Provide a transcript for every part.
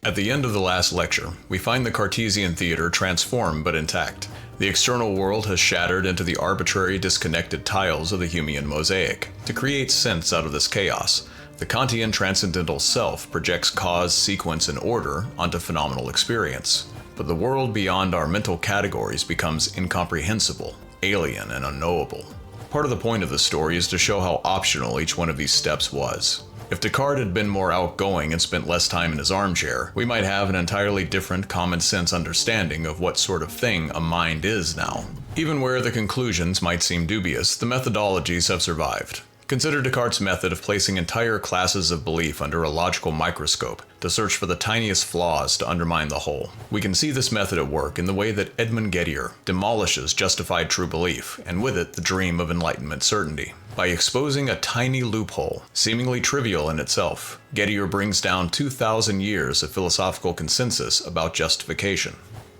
At the end of the last lecture, we find the Cartesian theater transformed but intact. The external world has shattered into the arbitrary, disconnected tiles of the Humean mosaic. To create sense out of this chaos, the Kantian transcendental self projects cause, sequence, and order onto phenomenal experience. But the world beyond our mental categories becomes incomprehensible, alien, and unknowable. Part of the point of the story is to show how optional each one of these steps was. If Descartes had been more outgoing and spent less time in his armchair, we might have an entirely different common sense understanding of what sort of thing a mind is now. Even where the conclusions might seem dubious, the methodologies have survived. Consider Descartes' method of placing entire classes of belief under a logical microscope to search for the tiniest flaws to undermine the whole. We can see this method at work in the way that Edmund Gettier demolishes justified true belief, and with it the dream of Enlightenment certainty. By exposing a tiny loophole, seemingly trivial in itself, Gettier brings down 2,000 years of philosophical consensus about justification.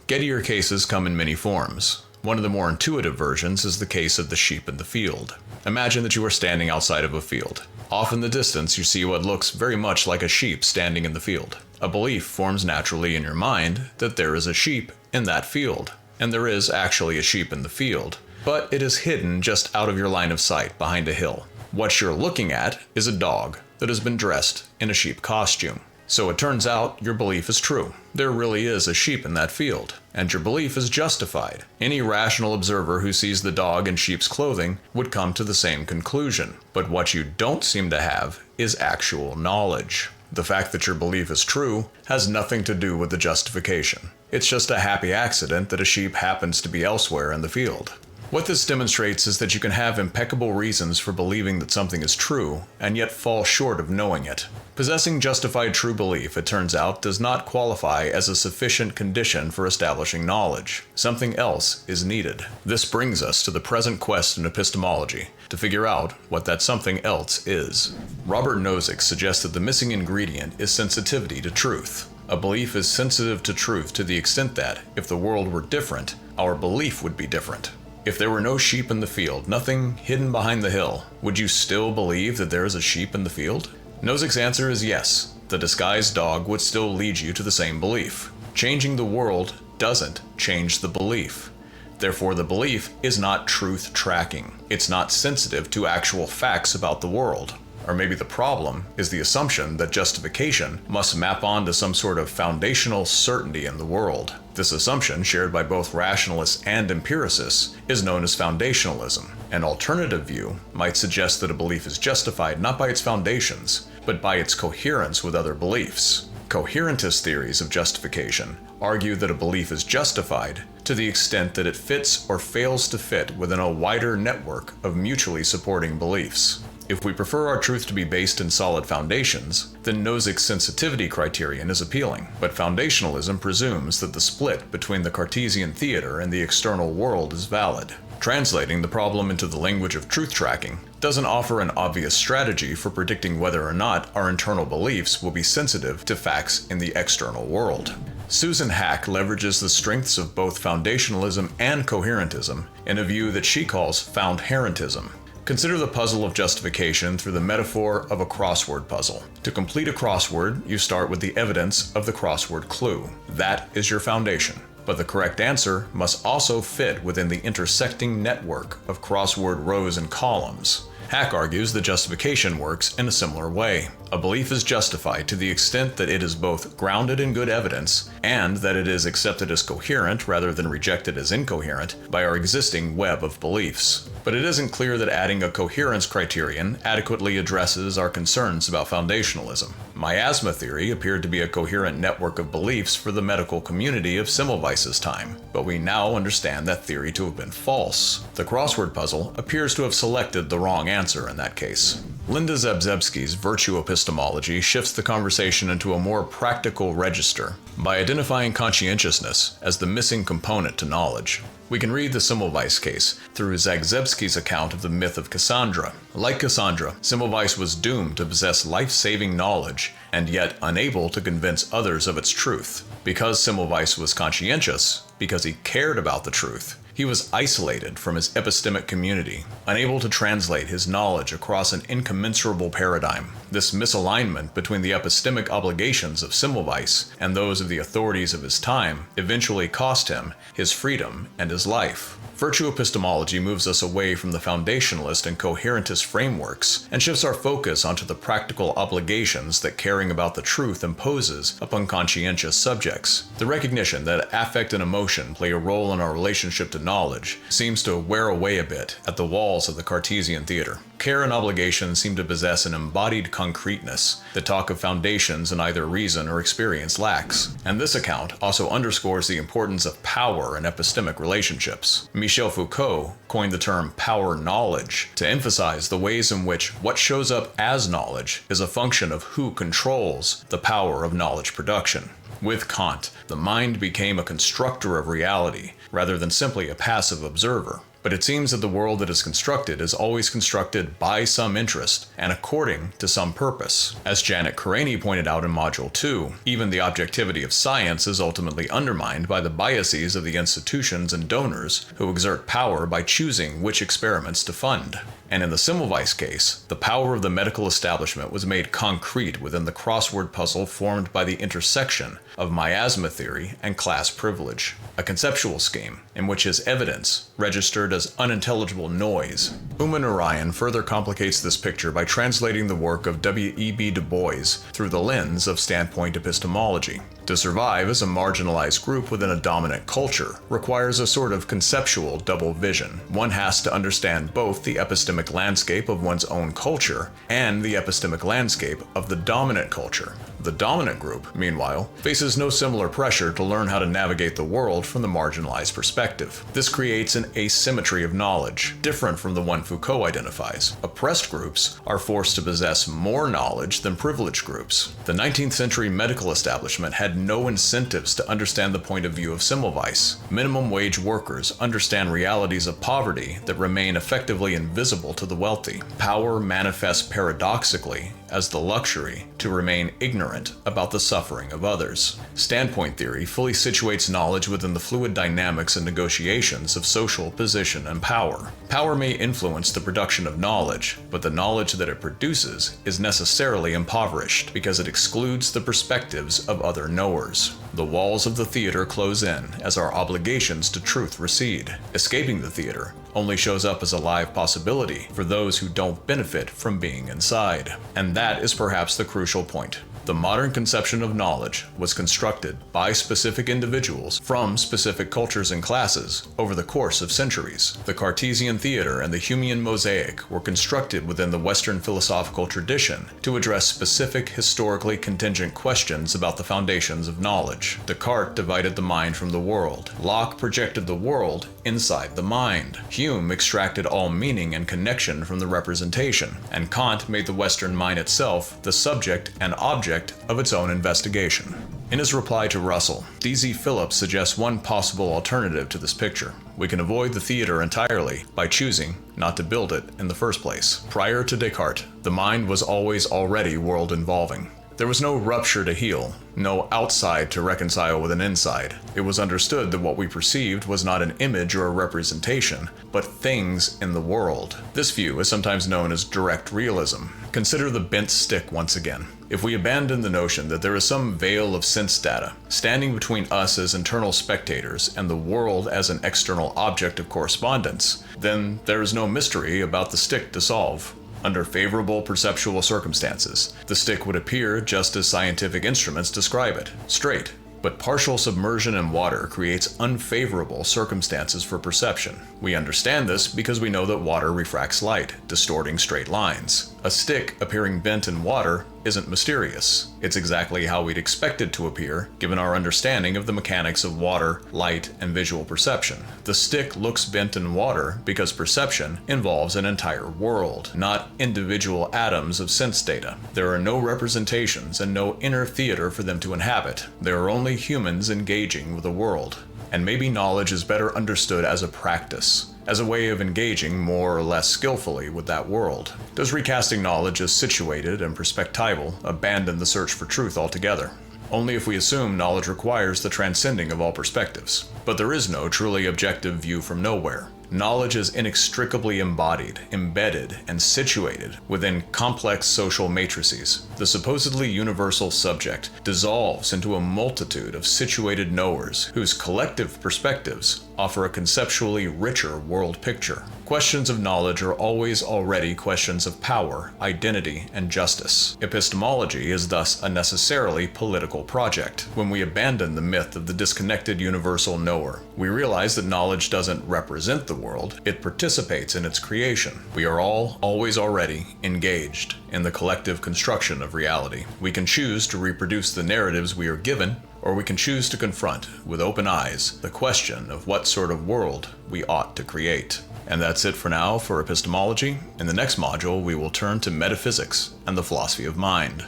Gettier cases come in many forms. One of the more intuitive versions is the case of the sheep in the field. Imagine that you are standing outside of a field. Off in the distance, you see what looks very much like a sheep standing in the field. A belief forms naturally in your mind that there is a sheep in that field, and there is actually a sheep in the field, but it is hidden just out of your line of sight behind a hill. What you're looking at is a dog that has been dressed in a sheep costume. So it turns out your belief is true. There really is a sheep in that field, and your belief is justified. Any rational observer who sees the dog in sheep's clothing would come to the same conclusion. But what you don't seem to have is actual knowledge. The fact that your belief is true has nothing to do with the justification. It's just a happy accident that a sheep happens to be elsewhere in the field. What this demonstrates is that you can have impeccable reasons for believing that something is true, and yet fall short of knowing it. Possessing justified true belief, it turns out, does not qualify as a sufficient condition for establishing knowledge. Something else is needed. This brings us to the present quest in epistemology, to figure out what that something else is. Robert Nozick suggests that the missing ingredient is sensitivity to truth. A belief is sensitive to truth to the extent that, if the world were different, our belief would be different. If there were no sheep in the field, nothing hidden behind the hill, would you still believe that there is a sheep in the field? Nozick's answer is yes. The disguised dog would still lead you to the same belief. Changing the world doesn't change the belief. Therefore, the belief is not truth tracking. It's not sensitive to actual facts about the world. Or maybe the problem is the assumption that justification must map onto some sort of foundational certainty in the world. This assumption, shared by both rationalists and empiricists, is known as foundationalism. An alternative view might suggest that a belief is justified not by its foundations, but by its coherence with other beliefs. Coherentist theories of justification argue that a belief is justified to the extent that it fits or fails to fit within a wider network of mutually supporting beliefs. If we prefer our truth to be based in solid foundations, then Nozick's sensitivity criterion is appealing. But foundationalism presumes that the split between the Cartesian theater and the external world is valid. Translating the problem into the language of truth tracking doesn't offer an obvious strategy for predicting whether or not our internal beliefs will be sensitive to facts in the external world. Susan Haack leverages the strengths of both foundationalism and coherentism in a view that she calls Foundherentism. Consider the puzzle of justification through the metaphor of a crossword puzzle. To complete a crossword, you start with the evidence of the crossword clue. That is your foundation. But the correct answer must also fit within the intersecting network of crossword rows and columns. Haack argues that justification works in a similar way. A belief is justified to the extent that it is both grounded in good evidence and that it is accepted as coherent rather than rejected as incoherent by our existing web of beliefs. But it isn't clear that adding a coherence criterion adequately addresses our concerns about foundationalism. Miasma theory appeared to be a coherent network of beliefs for the medical community of Semmelweis's time, but we now understand that theory to have been false. The crossword puzzle appears to have selected the wrong answer in that case. Linda Zagzebski's virtue epistemology shifts the conversation into a more practical register by identifying conscientiousness as the missing component to knowledge. We can read the Semmelweis case through Zagzebski's account of the myth of Cassandra. Like Cassandra, Semmelweis was doomed to possess life-saving knowledge and yet unable to convince others of its truth. Because Semmelweis was conscientious, because he cared about the truth, He was isolated from his epistemic community, unable to translate his knowledge across an incommensurable paradigm. This misalignment between the epistemic obligations of Semmelweis and those of the authorities of his time eventually cost him his freedom and his life. Virtue epistemology moves us away from the foundationalist and coherentist frameworks and shifts our focus onto the practical obligations that caring about the truth imposes upon conscientious subjects. The recognition that affect and emotion play a role in our relationship to knowledge seems to wear away a bit at the walls of the Cartesian theater. Care and obligation seem to possess an embodied concreteness that talk of foundations in either reason or experience lacks. And this account also underscores the importance of power in epistemic relationships. Michel Foucault coined the term power knowledge to emphasize the ways in which what shows up as knowledge is a function of who controls the power of knowledge production. With Kant, the mind became a constructor of reality rather than simply a passive observer. But it seems that the world that is constructed is always constructed by some interest and according to some purpose. As Janet Karani pointed out in Module 2, even the objectivity of science is ultimately undermined by the biases of the institutions and donors who exert power by choosing which experiments to fund. And in the Semmelweis case, the power of the medical establishment was made concrete within the crossword puzzle formed by the intersection of miasma theory and class privilege, a conceptual scheme in which his evidence registered as unintelligible noise. Narayan further complicates this picture by translating the work of W.E.B. Du Bois through the lens of standpoint epistemology. To survive as a marginalized group within a dominant culture requires a sort of conceptual double vision. One has to understand both the epistemic landscape of one's own culture and the epistemic landscape of the dominant culture. The dominant group, meanwhile, faces no similar pressure to learn how to navigate the world from the marginalized perspective. This creates an asymmetry of knowledge, different from the one Foucault identifies. Oppressed groups are forced to possess more knowledge than privileged groups. The 19th century medical establishment had no incentives to understand the point of view of Semmelweis. Minimum wage workers understand realities of poverty that remain effectively invisible to the wealthy. Power manifests paradoxically as the luxury to remain ignorant about the suffering of others. Standpoint theory fully situates knowledge within the fluid dynamics and negotiations of social position and power. Power may influence the production of knowledge, but the knowledge that it produces is necessarily impoverished because it excludes the perspectives of other knowers. The walls of the theater close in as our obligations to truth recede. Escaping the theater only shows up as a live possibility for those who don't benefit from being inside. And that is perhaps the crucial point. The modern conception of knowledge was constructed by specific individuals from specific cultures and classes over the course of centuries. The Cartesian theater and the Humean mosaic were constructed within the Western philosophical tradition to address specific historically contingent questions about the foundations of knowledge. Descartes divided the mind from the world. Locke projected the world inside the mind. Hume extracted all meaning and connection from the representation, and Kant made the Western mind itself the subject and object of its own investigation. In his reply to Russell, D.Z. Phillips suggests one possible alternative to this picture. We can avoid the theater entirely by choosing not to build it in the first place. Prior to Descartes, the mind was always already world-involving. There was no rupture to heal, no outside to reconcile with an inside. It was understood that what we perceived was not an image or a representation, but things in the world. This view is sometimes known as direct realism. Consider the bent stick once again. If we abandon the notion that there is some veil of sense data standing between us as internal spectators and the world as an external object of correspondence, then there is no mystery about the stick to solve. Under favorable perceptual circumstances, the stick would appear just as scientific instruments describe it, straight. But partial submersion in water creates unfavorable circumstances for perception. We understand this because we know that water refracts light, distorting straight lines. A stick appearing bent in water isn't mysterious. It's exactly how we'd expect it to appear, given our understanding of the mechanics of water, light, and visual perception. The stick looks bent in water because perception involves an entire world, not individual atoms of sense data. There are no representations and no inner theater for them to inhabit. There are only humans engaging with the world. And maybe knowledge is better understood as a practice, as a way of engaging more or less skillfully with that world. Does recasting knowledge as situated and perspectival abandon the search for truth altogether? only if we assume knowledge requires the transcending of all perspectives. But there is no truly objective view from nowhere. Knowledge is inextricably embodied, embedded, and situated within complex social matrices. The supposedly universal subject dissolves into a multitude of situated knowers whose collective perspectives offer a conceptually richer world picture. Questions of knowledge are always already questions of power, identity, and justice. Epistemology is thus a necessarily political project. When we abandon the myth of the disconnected universal knower, we realize that knowledge doesn't represent the world, it participates in its creation. We are all, always already, engaged in the collective construction of reality. We can choose to reproduce the narratives we are given, or we can choose to confront, with open eyes, the question of what sort of world we ought to create. And that's it for now for epistemology. In the next module, we will turn to metaphysics and the philosophy of mind.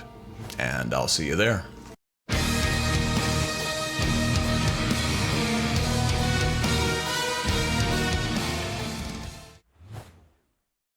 And I'll see you there.